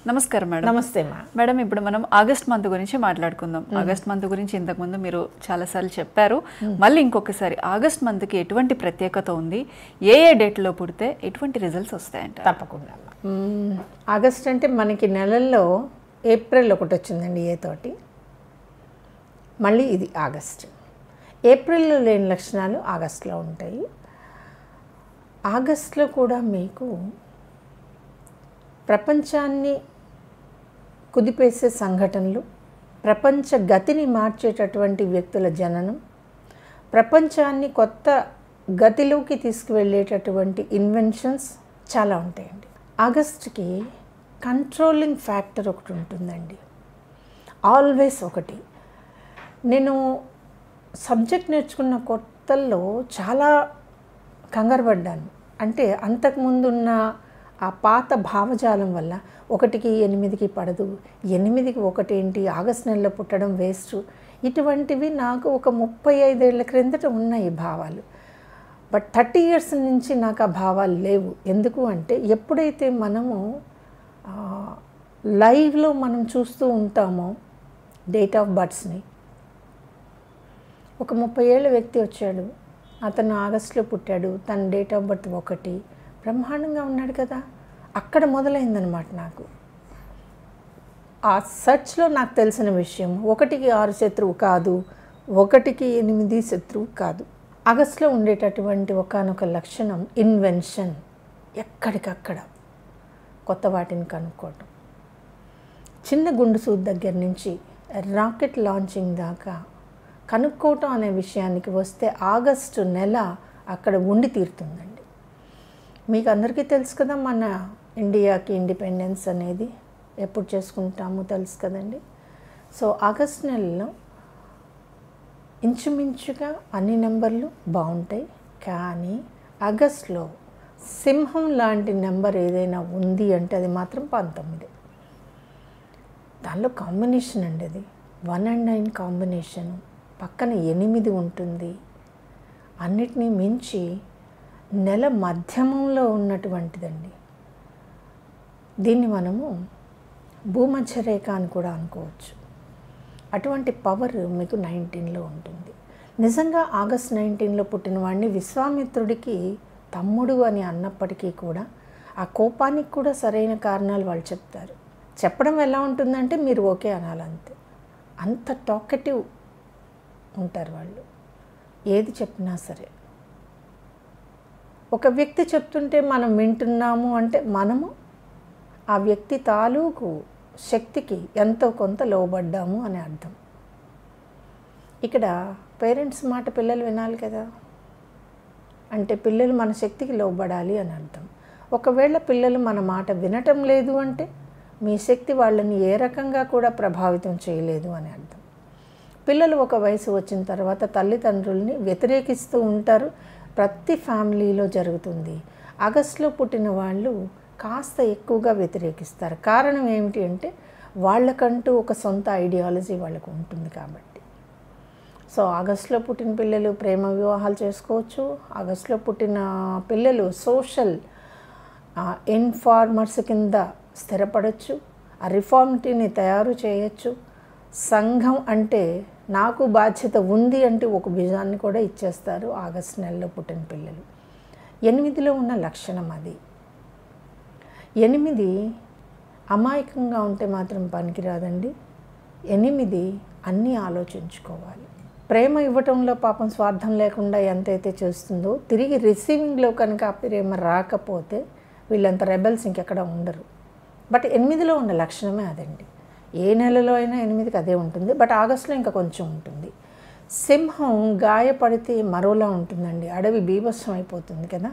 నమస్కారం మేడం. నమస్తే మేడం, ఇప్పుడు మనం ఆగస్ట్ మంత్ గురించి మాట్లాడుకుందాం. ఆగస్ట్ మంత్ గురించి ఇంతకుముందు మీరు చాలాసార్లు చెప్పారు. మళ్ళీ ఇంకొకసారి ఆగస్ట్ మంత్కి ఎటువంటి ప్రత్యేకత ఉంది, ఏ డేట్లో పుడితే ఎటువంటి రిజల్ట్స్ వస్తాయంట? తప్పకుండా. ఆగస్ట్ అంటే మనకి నెలల్లో ఏప్రిల్ ఒకటి వచ్చిందండి, ఏ తోటి. మళ్ళీ ఇది ఆగస్ట్. ఏప్రిల్లో లేని లక్షణాలు ఆగస్టులో ఉంటాయి. ఆగస్టులో కూడా మీకు ప్రపంచాన్ని కుదిపేసే సంఘటనలు, ప్రపంచ గతిని మార్చేటటువంటి వ్యక్తుల జననం, ప్రపంచాన్ని కొత్త గతిలోకి తీసుకువెళ్ళేటటువంటి ఇన్వెన్షన్స్ చాలా ఉంటాయండి. ఆగస్టుకి కంట్రోలింగ్ ఫ్యాక్టర్ ఒకటి ఉంటుందండి, ఆల్వేస్ ఒకటి. నేను సబ్జెక్ట్ నేర్చుకున్న కొత్తల్లో చాలా కంగారు పడ్డాను. అంటే అంతకుముందున్న ఆ పాత భావజాలం వల్ల 1కి 8కి పడదు, 8కి 1 ఏంటి, ఆగస్ట్ నెలలో పుట్టడం వేస్ట్, ఇటువంటివి నాకు ఒక 35 ఏళ్ల క్రిందట ఉన్నాయి భావాలు. బట్ 30 ఇయర్స్ నుంచి నాకు ఆ భావాలు లేవు. ఎందుకు అంటే ఎప్పుడైతే మనము లైవ్లో మనం చూస్తూ ఉంటామో డేట్ ఆఫ్ బర్త్స్ని, ఒక 30 ఏళ్ళ వ్యక్తి వచ్చాడు, అతను ఆగస్టులో పుట్టాడు, తన డేట్ ఆఫ్ బర్త్ 1, బ్రహ్మాండంగా ఉన్నాడు కదా. అక్కడ మొదలైందనమాట నాకు ఆ సర్చ్లో నాకు తెలిసిన విషయం. 1కి 6 శత్రువు కాదు, 1కి 8 శత్రువు కాదు. ఆగస్టులో ఉండేటటువంటి ఒకానొక లక్షణం ఇన్వెన్షన్. ఎక్కడికక్కడ కొత్త వాటిని కనుక్కోవటం, చిన్న గుండు సూది దగ్గర నుంచి రాకెట్ లాంచింగ్ దాకా కనుక్కోవటం అనే విషయానికి వస్తే ఆగస్టు నెల అక్కడ ఉండి తీరుతుందండి. మీకు అందరికీ తెలుసు కదా, మన ఇండియాకి ఇండిపెండెన్స్ అనేది ఎప్పుడు చేసుకుంటామో తెలుసు కదండి. సో ఆగస్ట్ నెలలో ఇంచుమించుగా అన్ని నెంబర్లు బాగుంటాయి. కానీ ఆగస్టులో సింహం లాంటి నెంబర్ ఏదైనా ఉంది అంటే అది మాత్రం 19. దానిలో కాంబినేషన్ అండి, అది 1 and 9 కాంబినేషను, పక్కన 8 ఉంటుంది. అన్నిటినీ మించి నెల మధ్యమంలో ఉన్నటువంటిదండి. దీన్ని మనము భూమధ్యరేఖ అని కూడా అనుకోవచ్చు. అటువంటి పవర్ మీకు 19లో ఉంటుంది. నిజంగా ఆగస్ట్ 19లో పుట్టిన వాడిని విశ్వామిత్రుడికి తమ్ముడు అని అన్నప్పటికీ కూడా ఆ కోపానికి కూడా సరైన కారణాలు వాళ్ళు చెప్తారు. చెప్పడం ఎలా ఉంటుందంటే మీరు ఓకే అనాలంతే. అంత టాకెటివ్ ఉంటారు వాళ్ళు, ఏది చెప్పినా సరే. ఒక వ్యక్తి చెప్తుంటే మనం వింటున్నాము అంటే మనము ఆ వ్యక్తి తాలూకు శక్తికి ఎంతో కొంత లోబడ్డాము అని అర్థం. ఇక్కడ పేరెంట్స్ మాట పిల్లలు వినాలి కదా, అంటే పిల్లలు మన శక్తికి లోబడాలి అని అర్థం. ఒకవేళ పిల్లలు మన మాట వినటం లేదు అంటే మీ శక్తి వాళ్ళని ఏ రకంగా కూడా ప్రభావితం చేయలేదు అని అర్థం. పిల్లలు ఒక వయసు వచ్చిన తర్వాత తల్లిదండ్రుల్ని వ్యతిరేకిస్తూ ఉంటారు. ప్రతి ఫ్యామిలీలో జరుగుతుంది. ఆగస్టులో పుట్టిన వాళ్ళు కాస్త ఎక్కువగా వ్యతిరేకిస్తారు. కారణం ఏమిటి అంటే వాళ్ళకంటూ ఒక సొంత ఐడియాలజీ వాళ్ళకు ఉంటుంది కాబట్టి. సో ఆగస్టులో పుట్టిన పిల్లలు ప్రేమ వివాహాలు చేసుకోవచ్చు. ఆగస్టులో పుట్టిన పిల్లలు సోషల్ ఇన్ఫార్మర్స్ కింద స్థిరపడవచ్చు. ఆ రిఫార్మిటీని తయారు చేయొచ్చు. సంఘం అంటే నాకు బాధ్యత ఉంది అంటే ఒక బీజాన్ని కూడా ఇచ్చేస్తారు ఆగస్టు నెలలో పుట్టిన పిల్లలు. 8లో ఉన్న లక్షణం అది. 8 అమాయకంగా ఉంటే మాత్రం పనికిరాదండి. 8 అన్నీ ఆలోచించుకోవాలి. ప్రేమ ఇవ్వటంలో పాపం స్వార్థం లేకుండా ఎంతైతే చేస్తుందో, తిరిగి రిసీవింగ్లో కనుక ఆ ప్రేమ రాకపోతే వీళ్ళంత రెబెల్స్ ఇంకెక్కడ ఉండరు. బట్ 8లో ఉన్న లక్షణమే అదండి. ఏ నెలలో అయినా 8కి అదే ఉంటుంది. బట్ ఆగస్టులో ఇంకా కొంచెం ఉంటుంది. సింహం గాయపడితే మరోలా ఉంటుందండి, అడవి బీభత్సం అయిపోతుంది కదా.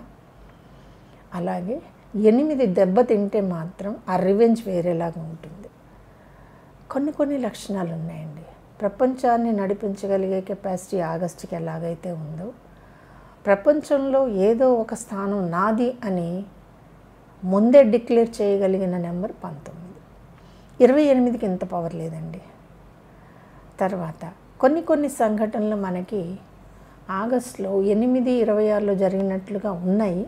అలాగే 8 దెబ్బ తింటే మాత్రం ఆ రివెంజ్ వేరేలాగా ఉంటుంది. కొన్ని లక్షణాలు ఉన్నాయండి. ప్రపంచాన్ని నడిపించగలిగే కెపాసిటీ ఆగస్టుకి ఎలాగైతే ఉందో, ప్రపంచంలో ఏదో ఒక స్థానం నాది అని ముందే డిక్లేర్ చేయగలిగిన నెంబర్ 19. 28కి ఇంత పవర్ లేదండి. తర్వాత కొన్ని సంఘటనలు మనకి ఆగస్టులో 8-26లో జరిగినట్లుగా ఉన్నాయి.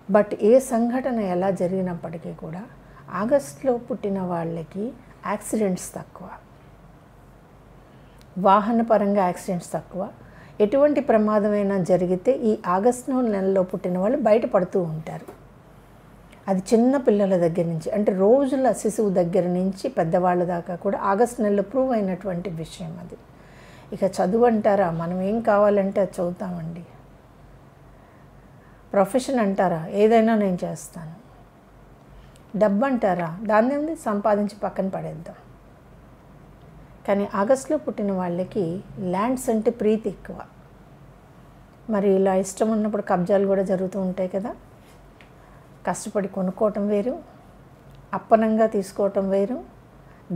బట్ ఏ సంఘటన ఎలా జరిగినప్పటికీ కూడా ఆగస్టులో పుట్టిన వాళ్ళకి యాక్సిడెంట్స్ తక్కువ, వాహనపరంగా యాక్సిడెంట్స్ తక్కువ. ఎటువంటి ప్రమాదమైనా జరిగితే ఈ ఆగస్టు నెలలో పుట్టిన వాళ్ళు బయటపడుతూ ఉంటారు. అది చిన్న పిల్లల దగ్గర నుంచి, అంటే రోజుల శిశువు దగ్గర నుంచి పెద్దవాళ్ళ దాకా కూడా ఆగస్టు నెలలో ప్రూవ్ అయినటువంటి విషయం అది. ఇక చదువు అంటారా, మనం ఏం కావాలంటే అది చదువుతామండి. ప్రొఫెషన్ అంటారా, ఏదైనా నేను చేస్తాను. డబ్బు అంటారా, దాన్ని ఉంది సంపాదించి పక్కన పడేద్దాం. కానీ ఆగస్టులో పుట్టిన వాళ్ళకి ల్యాండ్స్ అంటే ప్రీతి ఎక్కువ. మరి ఇలా ఇష్టం ఉన్నప్పుడు కబ్జాలు కూడా జరుగుతూ ఉంటాయి కదా. కష్టపడి కొనుక్కోవటం వేరు, అప్పనంగా తీసుకోవటం వేరు,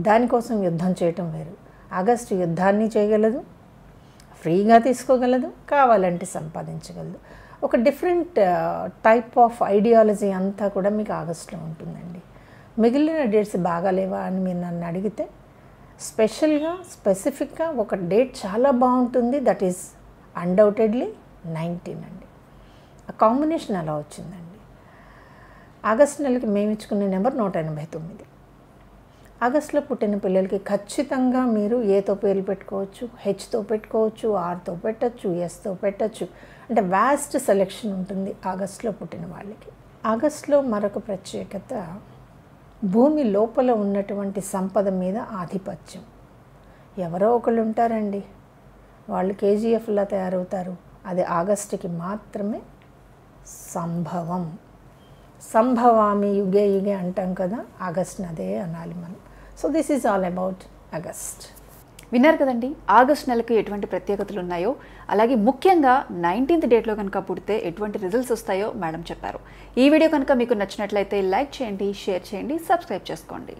దానికోసం యుద్ధం చేయటం వేరు. ఆగస్టు యుద్ధాన్ని చేయగలదు, ఫ్రీగా తీసుకోగలదు, కావాలంటే సంపాదించగలదు. ఒక డిఫరెంట్ టైప్ ఆఫ్ ఐడియాలజీ అంతా కూడా మీకు ఆగస్టులో ఉంటుందండి. మిగిలిన డేట్స్ బాగాలేవా అని మీరు నన్ను అడిగితే స్పెసిఫిక్గా ఒక డేట్ చాలా బాగుంటుంది. దట్ ఈస్ అన్డౌటెడ్లీ 19 అండి. ఆ కాంబినేషన్ అలా వచ్చిందండి. ఆగస్టు నెలకి మేము ఇచ్చుకునే నెంబర్ 189. ఆగస్టులో పుట్టిన పిల్లలకి ఖచ్చితంగా మీరు ఏతో పేర్లు పెట్టుకోవచ్చు, హెచ్తో పెట్టుకోవచ్చు, ఆర్తో పెట్టచ్చు, ఎస్తో పెట్టచ్చు. అంటే వాస్ట్ సెలెక్షన్ ఉంటుంది ఆగస్టులో పుట్టిన వాళ్ళకి. ఆగస్టులో మరొక ప్రత్యేకత, భూమి లోపల ఉన్నటువంటి సంపద మీద ఆధిపత్యం. ఎవరో ఒకళ్ళు ఉంటారండి, వాళ్ళు కేజీఎఫ్లా తయారవుతారు. అది ఆగస్టుకి మాత్రమే సంభవం. సంభవామి యుగే యుగే అంటాం కదా, ఆగస్టుని అదే అనాలి మనం. So this is all about August. విన్నారు కదండి, ఆగస్ట్ నెలకు ఎటువంటి ప్రత్యేకతలు ఉన్నాయో, అలాగే ముఖ్యంగా 19th డేట్లో కనుక పుడితే ఎటువంటి రిజల్ట్స్ వస్తాయో మేడం చెప్పారు. ఈ వీడియో కనుక మీకు నచ్చినట్లయితే లైక్ చేయండి, షేర్ చేయండి, సబ్స్క్రైబ్ చేసుకోండి.